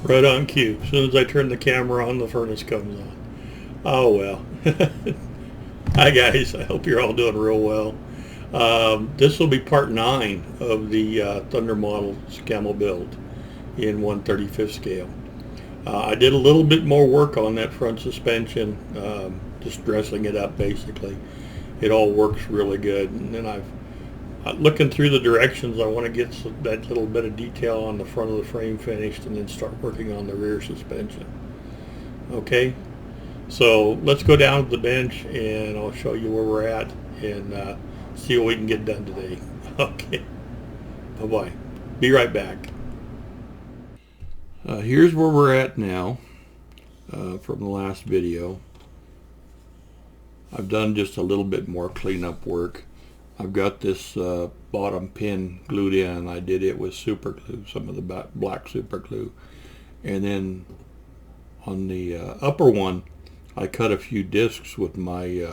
Right on cue. As soon as I turn the camera on, the furnace comes on. Oh well. Hi guys. I hope you're all doing real well. This will be part 9 of the Thunder Model Scammell build in 1/35 scale. I did a little bit more work on that front suspension, just dressing it up basically. It all works really good. And then looking through the directions, I want to get that little bit of detail on the front of the frame finished and then start working on the rear suspension. Okay, so let's go down to the bench and I'll show you where we're at and see what we can get done today. Okay, bye-bye. Be right back. Here's where we're at now from the last video. I've done just a little bit more cleanup work. I've got this bottom pin glued in. I did it with super glue, some of the black super glue. And then on the upper one, I cut a few discs with my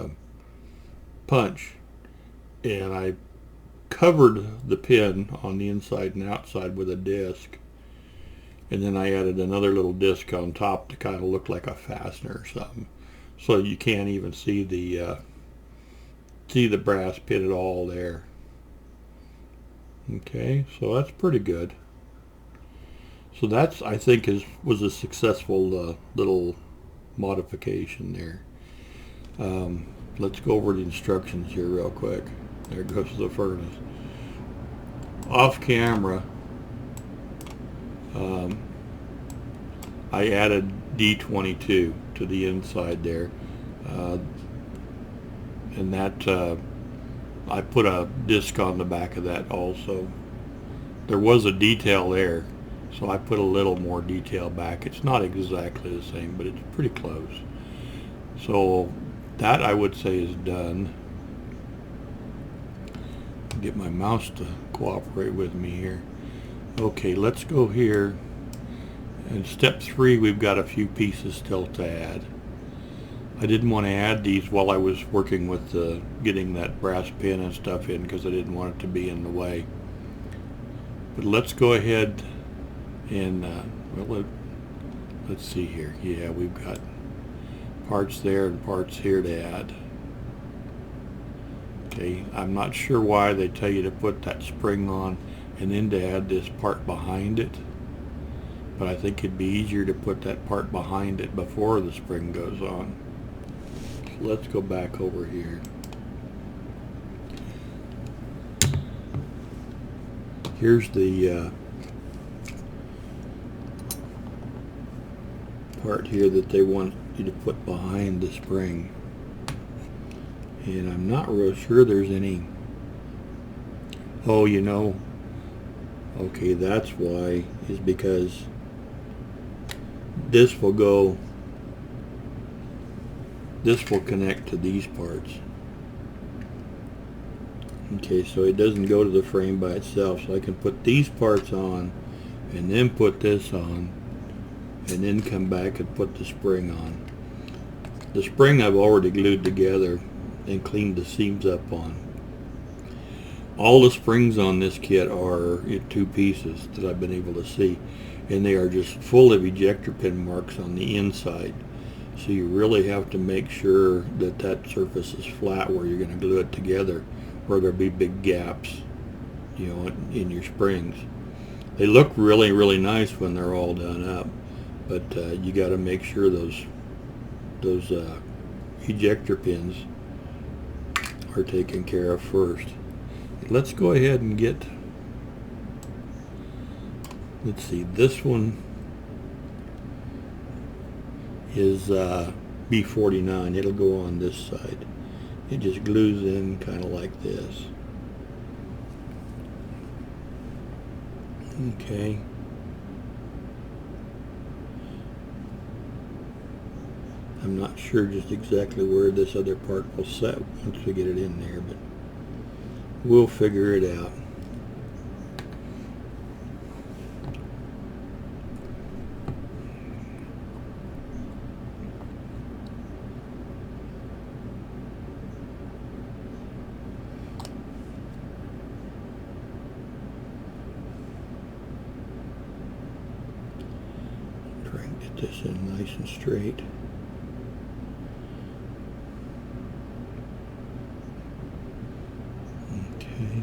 punch. And I covered the pin on the inside and outside with a disc. And then I added another little disc on top to kind of look like a fastener or something. So you can't even see the brass pin at all there. Okay, so that's pretty good. So that's, I think, was a successful little modification there. Let's go over the instructions here real quick. There goes the furnace. Off camera, I added D22 to the inside there. And that I put a disc on the back of that also. There was a detail there, so I put a little more detail back. It's not exactly the same, but it's pretty close. So that, I would say, is done. Get my mouse to cooperate with me here. Okay, let's go here. And step 3, we've got a few pieces still to add. I didn't want to add these while I was working with getting that brass pin and stuff in because I didn't want it to be in the way. But let's go ahead and, well, let's see here. Yeah, we've got parts there and parts here to add. Okay, I'm not sure why they tell you to put that spring on and then to add this part behind it. But I think it'd be easier to put that part behind it before the spring goes on. So let's go back over here. Here's the part here that they want you to put behind the spring. And I'm not real sure there's any. Oh, you know, okay, that's why, is because this will connect to these parts. Okay, so it doesn't go to the frame by itself, so I can put these parts on and then put this on and then come back and put the spring on. The spring I've already glued together and cleaned the seams up on. All the springs on this kit are in 2 pieces that I've been able to see, and they are just full of ejector pin marks on the inside. So you really have to make sure that that surface is flat where you're going to glue it together, or there'll be big gaps, you know, in your springs. They look really, really nice when they're all done up, but you got to make sure those ejector pins are taken care of first. Let's go ahead and get, let's see, this one is B49. It'll go on this side. It just glues in kind of like this. Okay. I'm not sure just exactly where this other part will set once we get it in there, but we'll figure it out. Put this in nice and straight. Okay.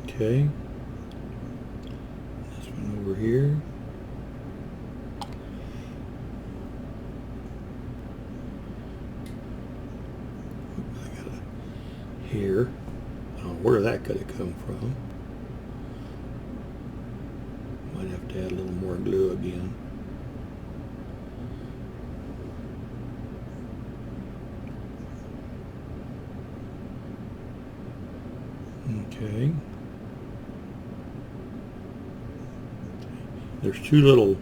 Okay. This one over here. I got a here. I don't know where that could have come from. Might have to add a little more glue again. Okay. There's two little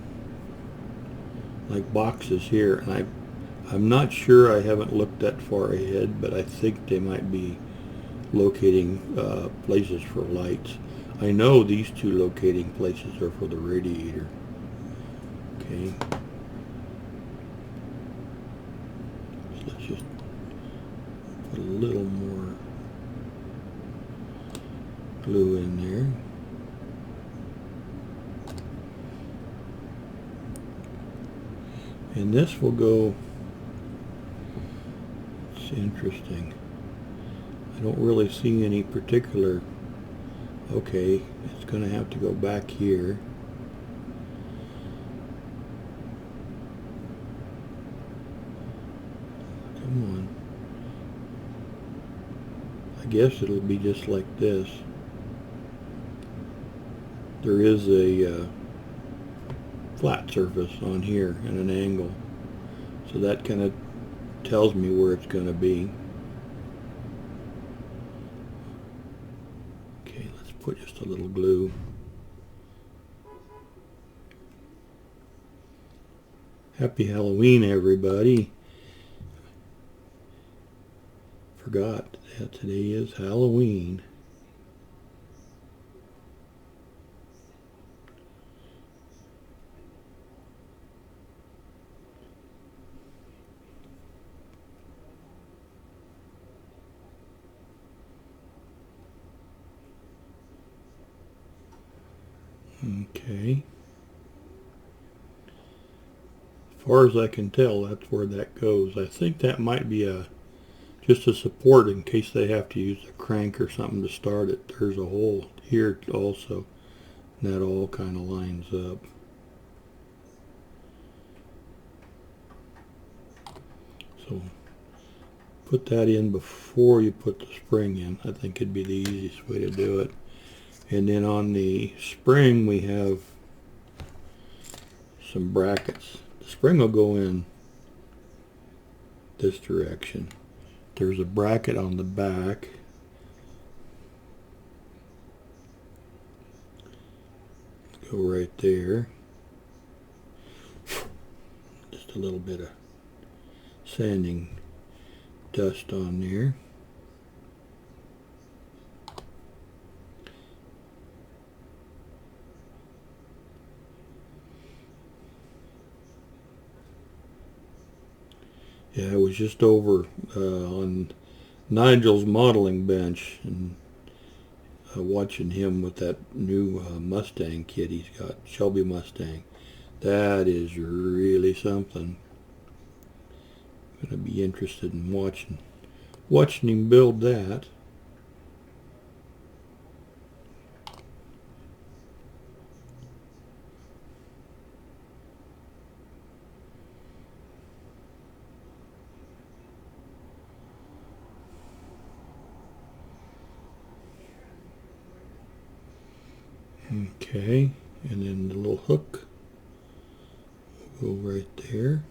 like boxes here, and I'm not sure, I haven't looked that far ahead, but I think they might be locating places for lights. I know these two locating places are for the radiator. Okay. So let's just put a little more glue in there. And this will go, it's interesting. I don't really see any particular, okay, it's going to have to go back here. Come on. I guess it'll be just like this. There is a flat surface on here and an angle, so that kind of tells me where it's going to be. Okay, let's put just a little glue. Happy Halloween, everybody. Forgot that today is Halloween. Okay. As far as I can tell, that's where that goes. I think that might be just a support in case they have to use a crank or something to start it. There's a hole here also, and that all kind of lines up. So put that in before you put the spring in. I think it'd be the easiest way to do it. And then on the spring we have some brackets. The spring will go in this direction. There's a bracket on the back. Go right there. Just a little bit of sanding dust on there. Yeah, I was just over on Nigel's modeling bench and watching him with that new Mustang kit he's got, Shelby Mustang. That is really something. I'm going to be interested in watching him build that. Okay, and then the little hook will go right there.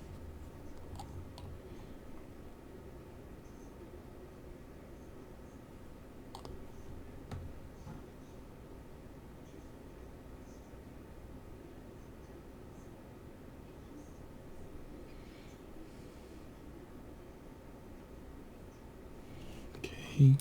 Okay.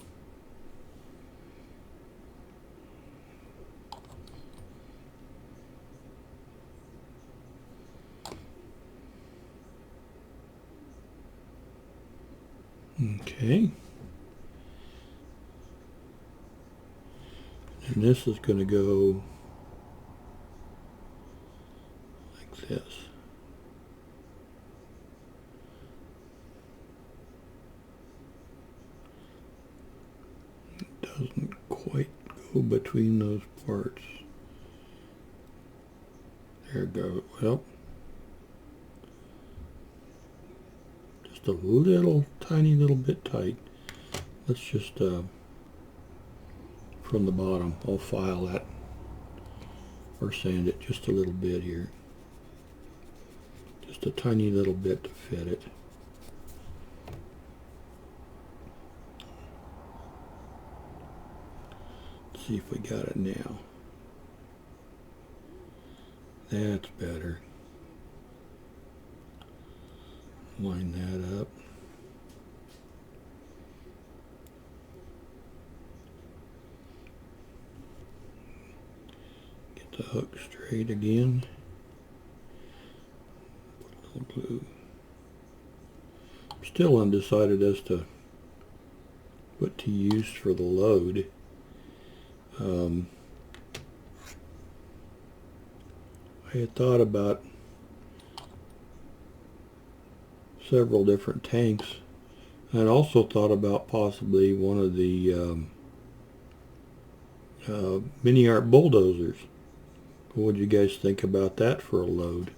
Okay. And this is going to go like this. It doesn't quite go between those parts. There it goes. Well, just a little, tiny little bit tight. Let's just, from the bottom, I'll file that or sand it just a little bit here. Just a tiny little bit to fit it. Let's see if we got it now. That's better. Line that up. Get the hook straight again. Put a little glue. I'm still undecided as to what to use for the load. I had thought about several different tanks. I'd also thought about possibly one of the mini art bulldozers. What do you guys think about that for a load?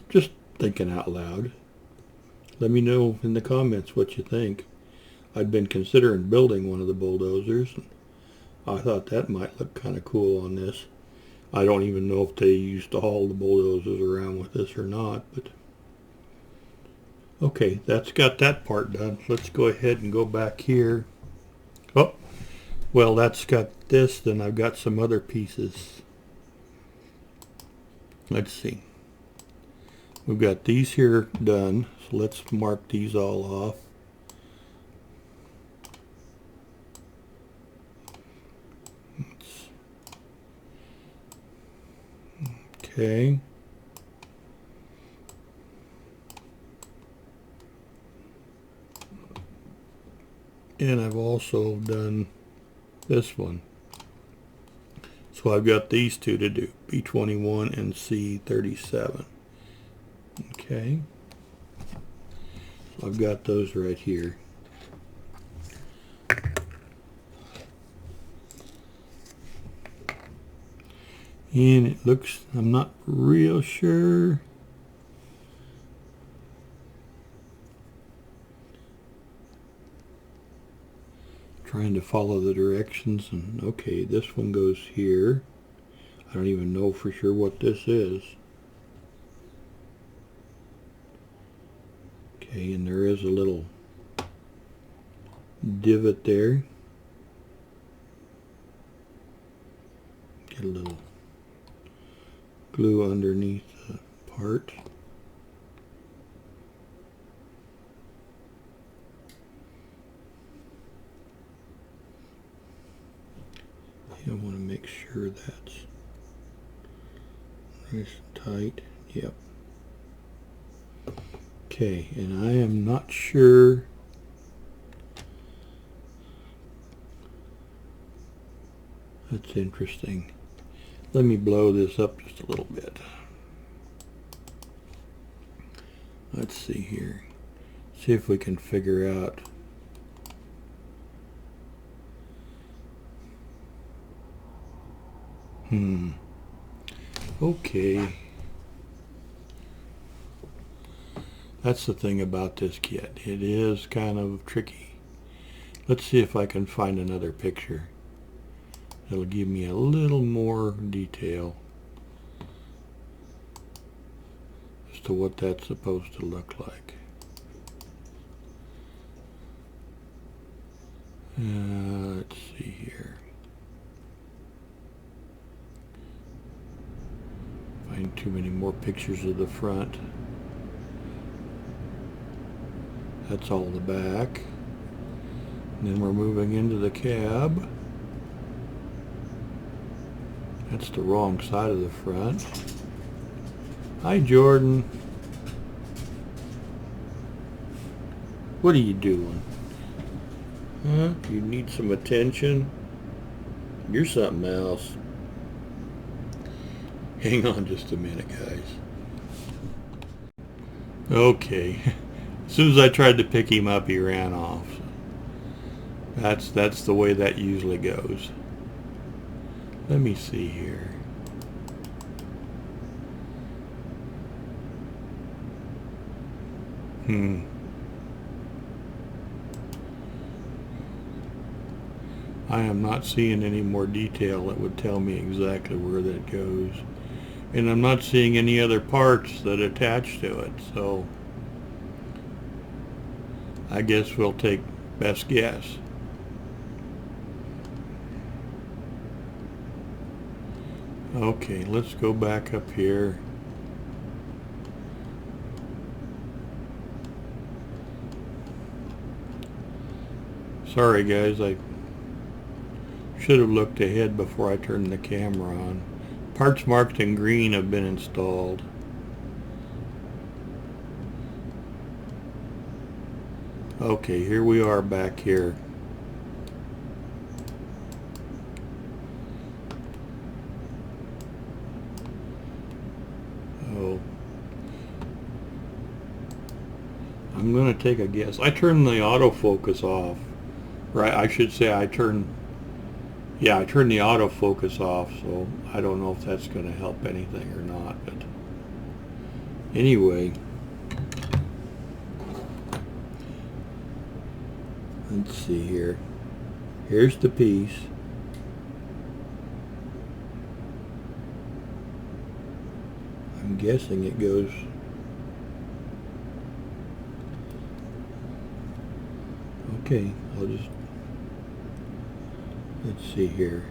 Just thinking out loud. Let me know in the comments what you think. I'd been considering building one of the bulldozers. I thought that might look kind of cool on this. I don't even know if they used to haul the bulldozers around with this or not, but okay, that's got that part done. Let's go ahead and go back here. Oh, well, that's got this, then I've got some other pieces. Let's see. We've got these here done, so let's mark these all off. Okay. And I've also done this one. So I've got these two to do, B21 and C37. Okay. So I've got those right here. And it looks, I'm not real sure. Trying to follow the directions, and okay, this one goes here. I don't even know for sure what this is. Okay, and there is a little divot there. Get a little glue underneath the part. I want to make sure that's nice and tight. Yep. Okay, and I am not sure that's interesting. Let me blow this up just a little bit. Let's see here. See if we can figure out. Okay. That's the thing about this kit. It is kind of tricky. Let's see if I can find another picture. It'll give me a little more detail as to what that's supposed to look like. Let's see here. Find too many more pictures of the front. That's all the back. And then we're moving into the cab. That's the wrong side of the front. Hi, Jordan. What are you doing? Huh? You need some attention? You're something else. Hang on just a minute, guys. Okay. As soon as I tried to pick him up, he ran off. That's the way that usually goes. Let me see here. I am not seeing any more detail that would tell me exactly where that goes. And I'm not seeing any other parts that attach to it, so I guess we'll take best guess. Okay, let's go back up here. Sorry guys, I should have looked ahead before I turned the camera on. Parts marked in green have been installed. Okay, here we are back here. Oh, I'm gonna take a guess. I turned the autofocus off. Right, I should say I turned the autofocus off, so I don't know if that's going to help anything or not, but anyway, let's see here. Here's the piece. I'm guessing it goes okay. I'll just let's see here.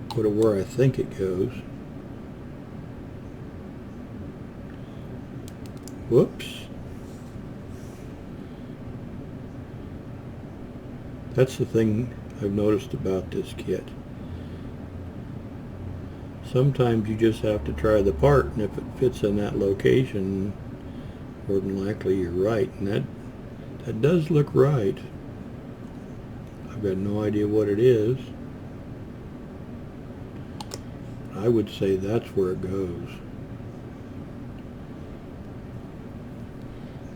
Go to where I think it goes. Whoops. That's the thing I've noticed about this kit. Sometimes you just have to try the part, and if it fits in that location, more than likely you're right. And that does look right. I've got no idea what it is. I would say that's where it goes.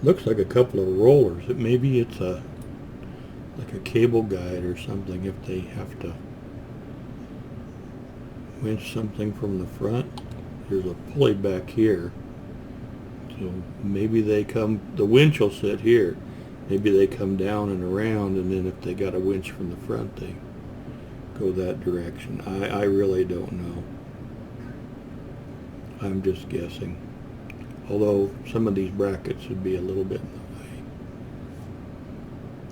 Looks like a couple of rollers. Maybe it's like a cable guide or something if they have to winch something from the front. There's a pulley back here. So maybe they come, the winch will sit here. Maybe they come down and around, and then if they got a winch from the front, they go that direction. I really don't know. I'm just guessing. Although some of these brackets would be a little bit in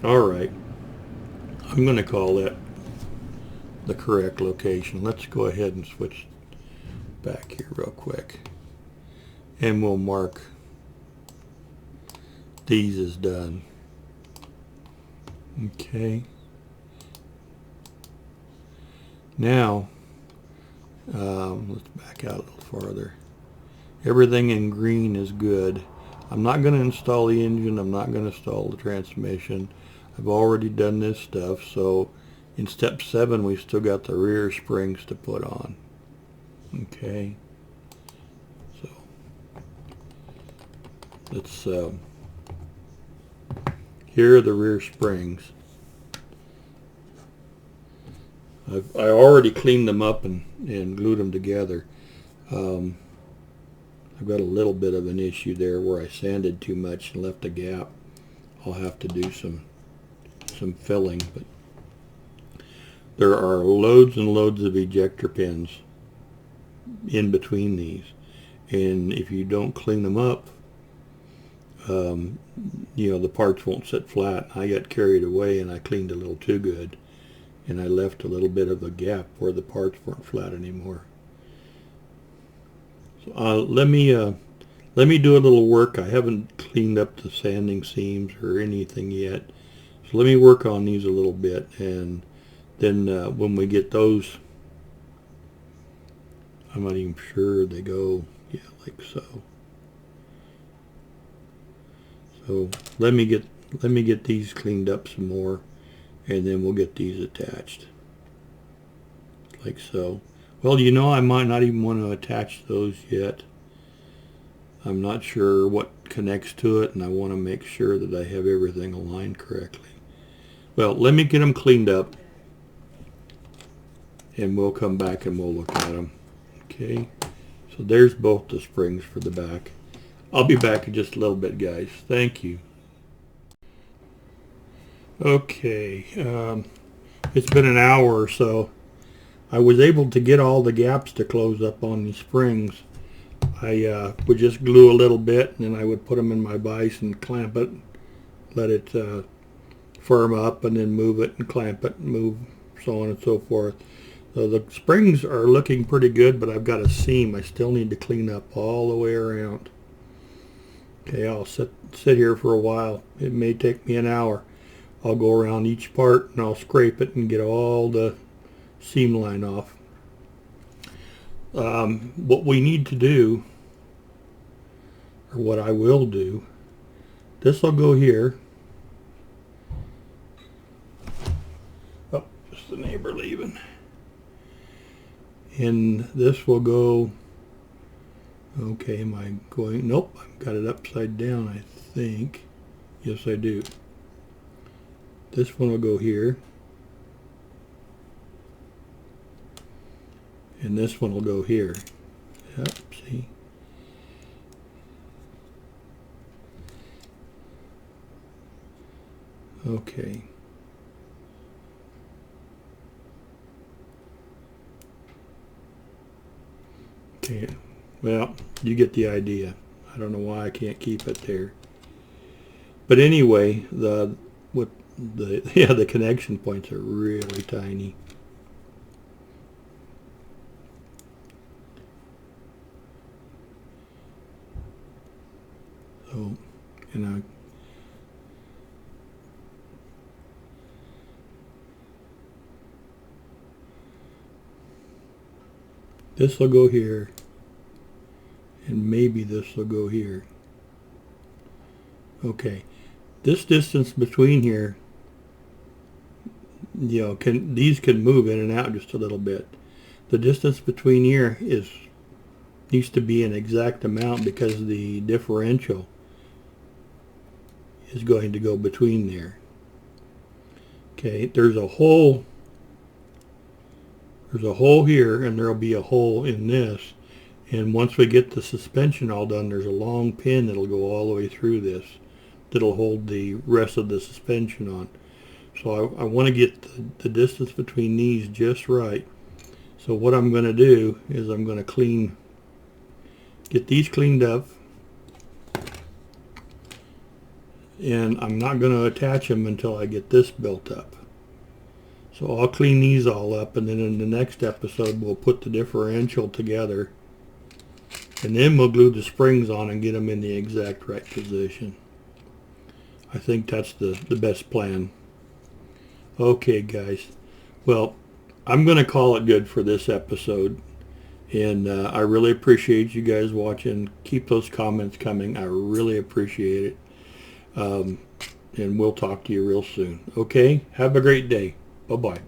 the way. Alright. I'm going to call that the correct location. Let's go ahead and switch back here real quick. And we'll mark these as done. Okay. Now, let's back out a little farther. Everything in green is good. I'm not going to install the engine. I'm not going to install the transmission. I've already done this stuff. So in step 7, we've still got the rear springs to put on. Okay. So let's, here are the rear springs. I already cleaned them up and glued them together. I've got a little bit of an issue there where I sanded too much and left a gap. I'll have to do some filling, but there are loads and loads of ejector pins in between these, and if you don't clean them up, you know, the parts won't sit flat. I got carried away and I cleaned a little too good, and I left a little bit of a gap where the parts weren't flat anymore. So let me do a little work. I haven't cleaned up the sanding seams or anything yet, so let me work on these a little bit, and then when we get those, I'm not even sure they go, yeah, like so. So let me get let me get these cleaned up some more, and then we'll get these attached. Like so. Well, you know, I might not even want to attach those yet. I'm not sure what connects to it, and I want to make sure that I have everything aligned correctly. Well, let me get them cleaned up, and we'll come back and we'll look at them. Okay, so there's both the springs for the back. I'll be back in just a little bit, guys. Thank you. Okay, it's been an hour or so. I was able to get all the gaps to close up on these springs. I would just glue a little bit, and then I would put them in my vise and clamp it, let it firm up, and then move it and clamp it and move, so on and so forth. So the springs are looking pretty good, but I've got a seam I still need to clean up all the way around. Okay, I'll sit here for a while. It may take me an hour. I'll go around each part and I'll scrape it and get all the seam line off. What we need to do, or what I will do, this will go here. Oh, just the neighbor leaving. And this will go, okay, am I going, nope, I've got it upside down, I think. Yes, I do. This one will go here. And this one will go here. Yep, see? Okay. Okay, well, you get the idea. I don't know why I can't keep it there. But anyway, the connection points are really tiny. So, and this will go here, and maybe this will go here. Okay, this distance between here, you know, these can move in and out just a little bit. The distance between here needs to be an exact amount because the differential is going to go between there. Okay, there's a hole here, and there'll be a hole in this, and once we get the suspension all done, there's a long pin that'll go all the way through this that'll hold the rest of the suspension on. So I want to get the distance between these just right. So what I'm going to do is I'm going to get these cleaned up, and I'm not going to attach them until I get this built up. So I'll clean these all up, and then in the next episode we'll put the differential together, and then we'll glue the springs on and get them in the exact right position. I think that's the best plan. Okay, guys. Well, I'm going to call it good for this episode, and I really appreciate you guys watching. Keep those comments coming. I really appreciate it. And we'll talk to you real soon. Okay? Have a great day. Bye-bye.